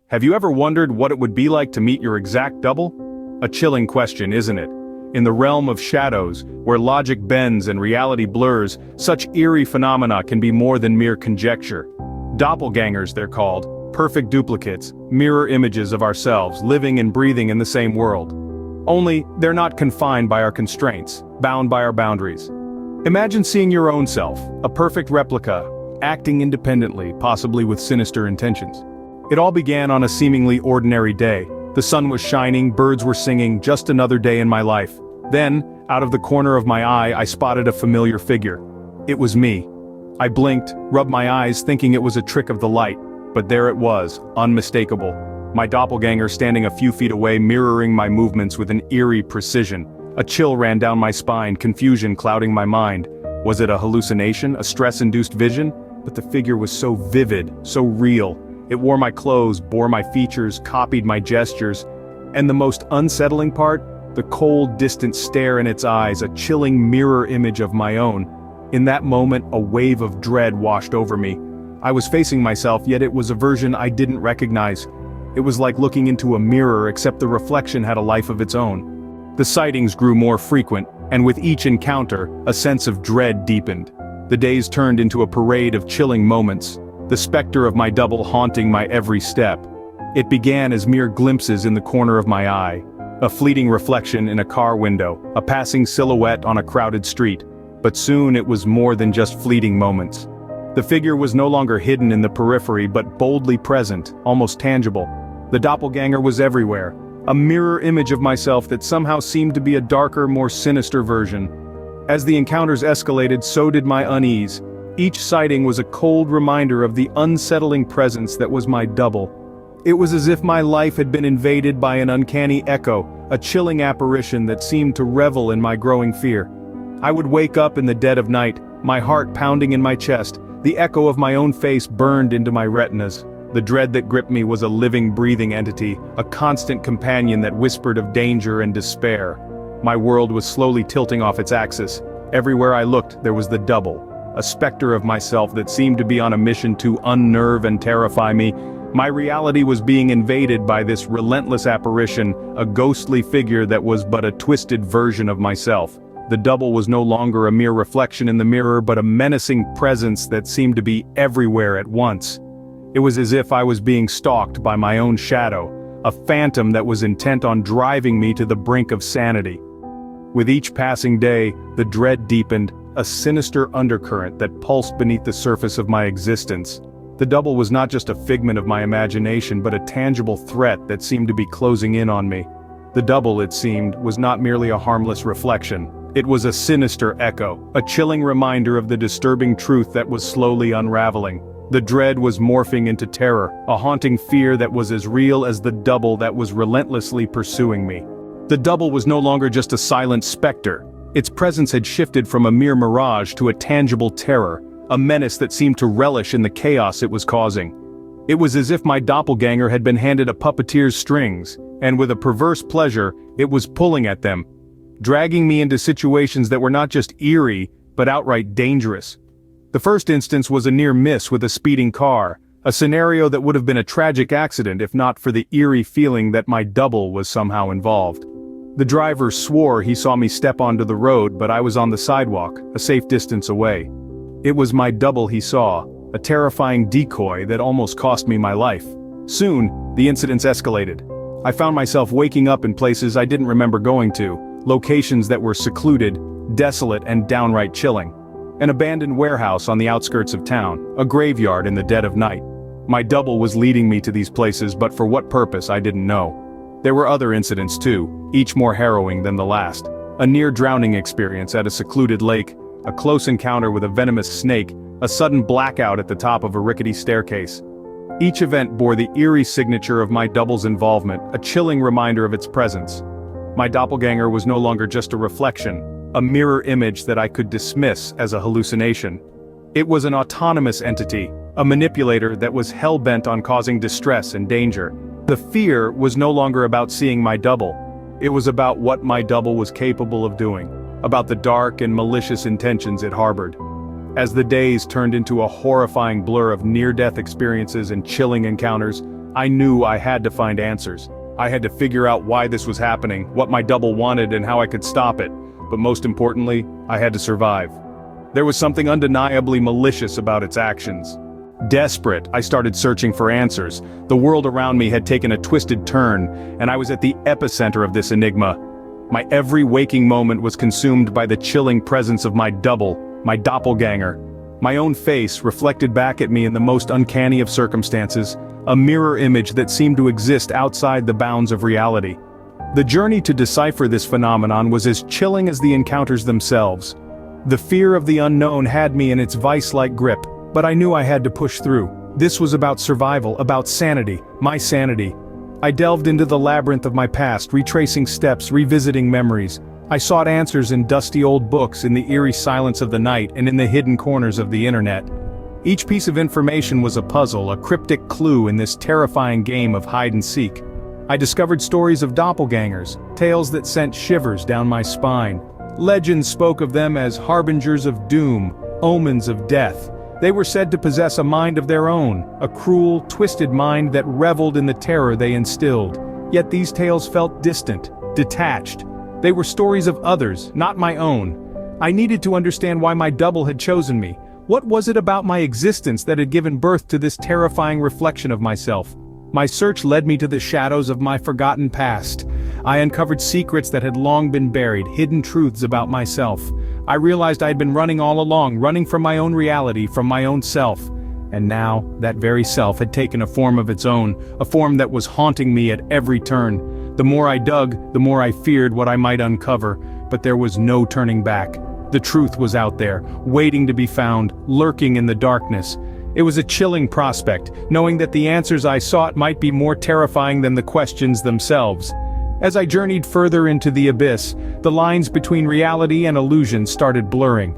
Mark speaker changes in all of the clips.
Speaker 1: Have you ever wondered what it would be like to meet your exact double? A chilling question, isn't it? In the realm of shadows, where logic bends and reality blurs, such eerie phenomena can be more than mere conjecture. Doppelgangers, they're called, perfect duplicates, mirror images of ourselves living and breathing in the same world. Only, they're not confined by our constraints, bound by our boundaries. Imagine seeing your own self, a perfect replica, acting independently, possibly with sinister intentions. It all began on a seemingly ordinary day. The sun was shining, birds were singing, just another day in my life. Then, out of the corner of my eye, I spotted a familiar figure. It was me. I blinked, rubbed my eyes thinking it was a trick of the light, but there it was, unmistakable. My doppelganger standing a few feet away, mirroring my movements with an eerie precision. A chill ran down my spine, confusion clouding my mind. Was it a hallucination, a stress-induced vision? But the figure was so vivid, so real. It wore my clothes, bore my features, copied my gestures. And the most unsettling part? The cold, distant stare in its eyes, a chilling mirror image of my own. In that moment, a wave of dread washed over me. I was facing myself, yet it was a version I didn't recognize. It was like looking into a mirror, except the reflection had a life of its own. The sightings grew more frequent, and with each encounter, a sense of dread deepened. The days turned into a parade of chilling moments, the specter of my double haunting my every step. It began as mere glimpses in the corner of my eye, a fleeting reflection in a car window, a passing silhouette on a crowded street. But soon it was more than just fleeting moments. The figure was no longer hidden in the periphery but boldly present, almost tangible. The doppelganger was everywhere, a mirror image of myself that somehow seemed to be a darker, more sinister version. As the encounters escalated, so did my unease. Each sighting was a cold reminder of the unsettling presence that was my double. It was as if my life had been invaded by an uncanny echo, a chilling apparition that seemed to revel in my growing fear. I would wake up in the dead of night, my heart pounding in my chest, the echo of my own face burned into my retinas. The dread that gripped me was a living, breathing entity, a constant companion that whispered of danger and despair. My world was slowly tilting off its axis. Everywhere I looked, there was the double. A specter of myself that seemed to be on a mission to unnerve and terrify me. My reality was being invaded by this relentless apparition, a ghostly figure that was but a twisted version of myself. The double was no longer a mere reflection in the mirror but a menacing presence that seemed to be everywhere at once. It was as if I was being stalked by my own shadow, a phantom that was intent on driving me to the brink of sanity. With each passing day, the dread deepened, a sinister undercurrent that pulsed beneath the surface of my existence. The double was not just a figment of my imagination but a tangible threat that seemed to be closing in on me. The double, it seemed, was not merely a harmless reflection. It was a sinister echo, a chilling reminder of the disturbing truth that was slowly unraveling. The dread was morphing into terror, a haunting fear that was as real as the double that was relentlessly pursuing me. The double was no longer just a silent specter. Its presence had shifted from a mere mirage to a tangible terror, a menace that seemed to relish in the chaos it was causing. It was as if my doppelganger had been handed a puppeteer's strings, and with a perverse pleasure, it was pulling at them, dragging me into situations that were not just eerie, but outright dangerous. The first instance was a near miss with a speeding car, a scenario that would have been a tragic accident if not for the eerie feeling that my double was somehow involved. The driver swore he saw me step onto the road, but I was on the sidewalk, a safe distance away. It was my double he saw, a terrifying decoy that almost cost me my life. Soon, the incidents escalated. I found myself waking up in places I didn't remember going to, locations that were secluded, desolate and downright chilling. An abandoned warehouse on the outskirts of town, a graveyard in the dead of night. My double was leading me to these places, but for what purpose I didn't know. There were other incidents too, each more harrowing than the last. A near-drowning experience at a secluded lake, a close encounter with a venomous snake, a sudden blackout at the top of a rickety staircase. Each event bore the eerie signature of my double's involvement, a chilling reminder of its presence. My doppelganger was no longer just a reflection, a mirror image that I could dismiss as a hallucination. It was an autonomous entity, a manipulator that was hell-bent on causing distress and danger. The fear was no longer about seeing my double. It was about what my double was capable of doing, about the dark and malicious intentions it harbored. As the days turned into a horrifying blur of near-death experiences and chilling encounters, I knew I had to find answers. I had to figure out why this was happening, what my double wanted and how I could stop it. But most importantly, I had to survive. There was something undeniably malicious about its actions. Desperate, I started searching for answers. The world around me had taken a twisted turn, and I was at the epicenter of this enigma. My every waking moment was consumed by the chilling presence of my double, my doppelganger. My own face reflected back at me in the most uncanny of circumstances, a mirror image that seemed to exist outside the bounds of reality. The journey to decipher this phenomenon was as chilling as the encounters themselves. The fear of the unknown had me in its vice-like grip, but I knew I had to push through. This was about survival, about sanity, my sanity. I delved into the labyrinth of my past, retracing steps, revisiting memories. I sought answers in dusty old books, in the eerie silence of the night, and in the hidden corners of the internet. Each piece of information was a puzzle, a cryptic clue in this terrifying game of hide and seek. I discovered stories of doppelgangers, tales that sent shivers down my spine. Legends spoke of them as harbingers of doom, omens of death. They were said to possess a mind of their own, a cruel, twisted mind that reveled in the terror they instilled. Yet these tales felt distant, detached. They were stories of others, not my own. I needed to understand why my double had chosen me. What was it about my existence that had given birth to this terrifying reflection of myself? My search led me to the shadows of my forgotten past. I uncovered secrets that had long been buried, hidden truths about myself. I realized I had been running all along, running from my own reality, from my own self. And now, that very self had taken a form of its own, a form that was haunting me at every turn. The more I dug, the more I feared what I might uncover, but there was no turning back. The truth was out there, waiting to be found, lurking in the darkness. It was a chilling prospect, knowing that the answers I sought might be more terrifying than the questions themselves. As I journeyed further into the abyss, the lines between reality and illusion started blurring.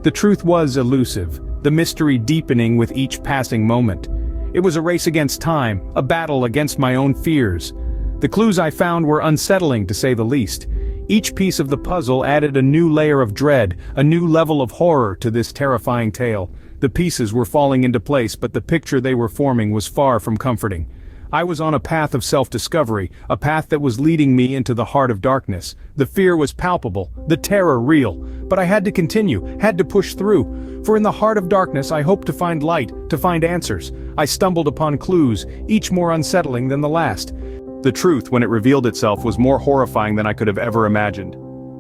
Speaker 1: The truth was elusive, the mystery deepening with each passing moment. It was a race against time, a battle against my own fears. The clues I found were unsettling, to say the least. Each piece of the puzzle added a new layer of dread, a new level of horror to this terrifying tale. The pieces were falling into place, but the picture they were forming was far from comforting. I was on a path of self-discovery, a path that was leading me into the heart of darkness. The fear was palpable, the terror real, but I had to continue, had to push through. For in the heart of darkness I hoped to find light, to find answers. I stumbled upon clues, each more unsettling than the last. The truth, when it revealed itself, was more horrifying than I could have ever imagined.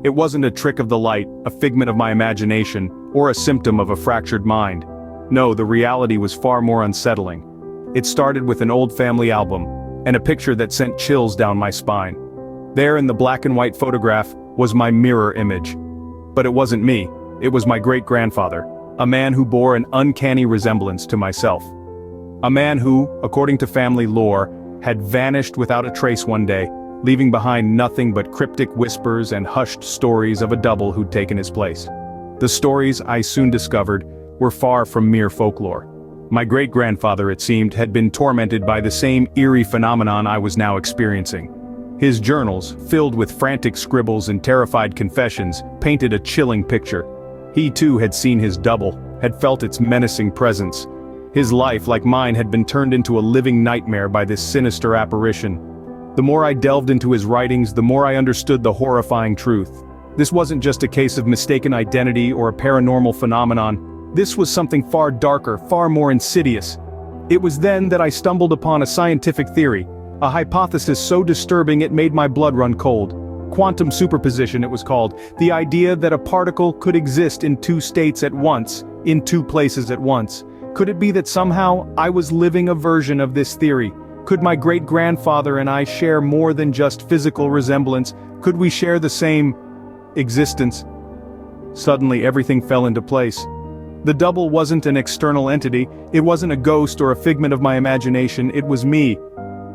Speaker 1: It wasn't a trick of the light, a figment of my imagination, or a symptom of a fractured mind. No, the reality was far more unsettling. It started with an old family album, and a picture that sent chills down my spine. There in the black and white photograph was my mirror image. But it wasn't me, it was my great-grandfather, a man who bore an uncanny resemblance to myself. A man who, according to family lore, had vanished without a trace one day, leaving behind nothing but cryptic whispers and hushed stories of a double who'd taken his place. The stories, I soon discovered, were far from mere folklore. My great-grandfather, it seemed, had been tormented by the same eerie phenomenon I was now experiencing. His journals, filled with frantic scribbles and terrified confessions, painted a chilling picture. He too had seen his double, had felt its menacing presence. His life, like mine, had been turned into a living nightmare by this sinister apparition. The more I delved into his writings, the more I understood the horrifying truth. This wasn't just a case of mistaken identity or a paranormal phenomenon. This was something far darker, far more insidious. It was then that I stumbled upon a scientific theory, a hypothesis so disturbing it made my blood run cold. Quantum superposition, it was called, the idea that a particle could exist in two states at once, in two places at once. Could it be that somehow I was living a version of this theory? Could my great-grandfather and I share more than just physical resemblance? Could we share the same existence? Suddenly everything fell into place. The double wasn't an external entity, it wasn't a ghost or a figment of my imagination, it was me.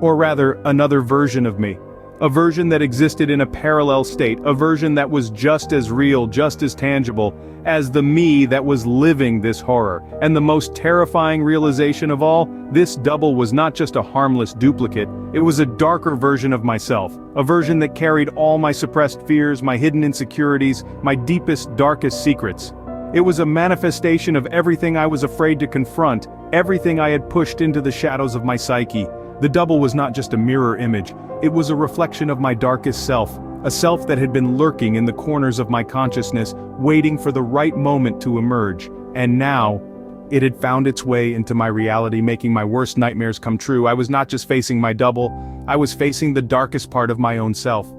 Speaker 1: Or rather, another version of me. A version that existed in a parallel state, a version that was just as real, just as tangible, as the me that was living this horror. And the most terrifying realization of all, this double was not just a harmless duplicate, it was a darker version of myself. A version that carried all my suppressed fears, my hidden insecurities, my deepest, darkest secrets. It was a manifestation of everything I was afraid to confront, everything I had pushed into the shadows of my psyche. The double was not just a mirror image, it was a reflection of my darkest self, a self that had been lurking in the corners of my consciousness, waiting for the right moment to emerge, and now, it had found its way into my reality, making my worst nightmares come true. I was not just facing my double, I was facing the darkest part of my own self.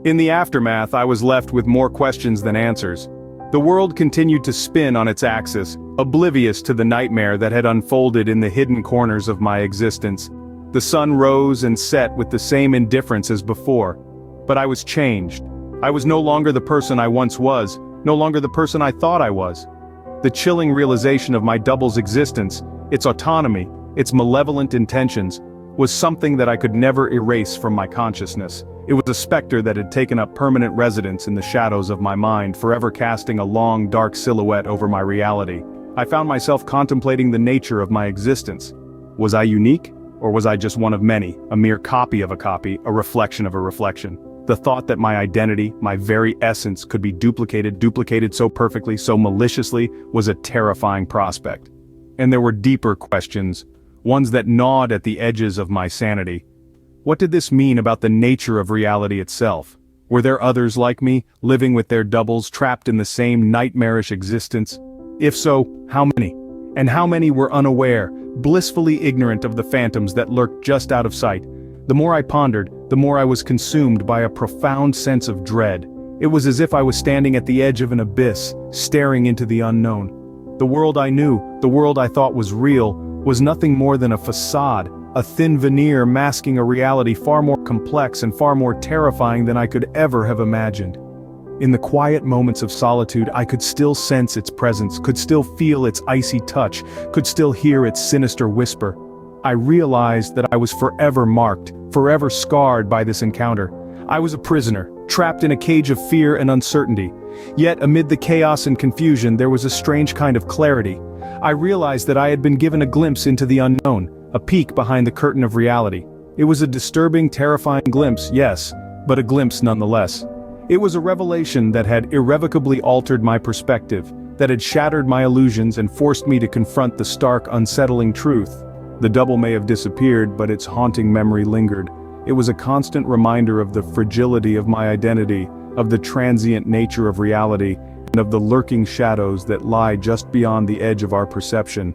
Speaker 1: In the aftermath, I was left with more questions than answers. The world continued to spin on its axis, oblivious to the nightmare that had unfolded in the hidden corners of my existence. The sun rose and set with the same indifference as before. But I was changed. I was no longer the person I once was, no longer the person I thought I was. The chilling realization of my double's existence, its autonomy, its malevolent intentions, was something that I could never erase from my consciousness. It was a specter that had taken up permanent residence in the shadows of my mind, forever casting a long, dark silhouette over my reality. I found myself contemplating the nature of my existence. Was I unique? Or was I just one of many, a mere copy of a copy, a reflection of a reflection? The thought that my identity, my very essence, could be duplicated so perfectly, so maliciously, was a terrifying prospect. And there were deeper questions, ones that gnawed at the edges of my sanity. What did this mean about the nature of reality itself? Were there others like me, living with their doubles, trapped in the same nightmarish existence? If so, how many? And how many were unaware, blissfully ignorant of the phantoms that lurked just out of sight? The more I pondered, the more I was consumed by a profound sense of dread. It was as if I was standing at the edge of an abyss, staring into the unknown. The world I knew, the world I thought was real, was nothing more than a facade, a thin veneer masking a reality far more complex and far more terrifying than I could ever have imagined. In the quiet moments of solitude, I could still sense its presence, could still feel its icy touch, could still hear its sinister whisper. I realized that I was forever marked, forever scarred by this encounter. I was a prisoner, trapped in a cage of fear and uncertainty. Yet amid the chaos and confusion there was a strange kind of clarity. I realized that I had been given a glimpse into the unknown, a peek behind the curtain of reality. It was a disturbing, terrifying glimpse, yes, but a glimpse nonetheless. It was a revelation that had irrevocably altered my perspective, that had shattered my illusions and forced me to confront the stark, unsettling truth. The double may have disappeared, but its haunting memory lingered. It was a constant reminder of the fragility of my identity, of the transient nature of reality, and of the lurking shadows that lie just beyond the edge of our perception.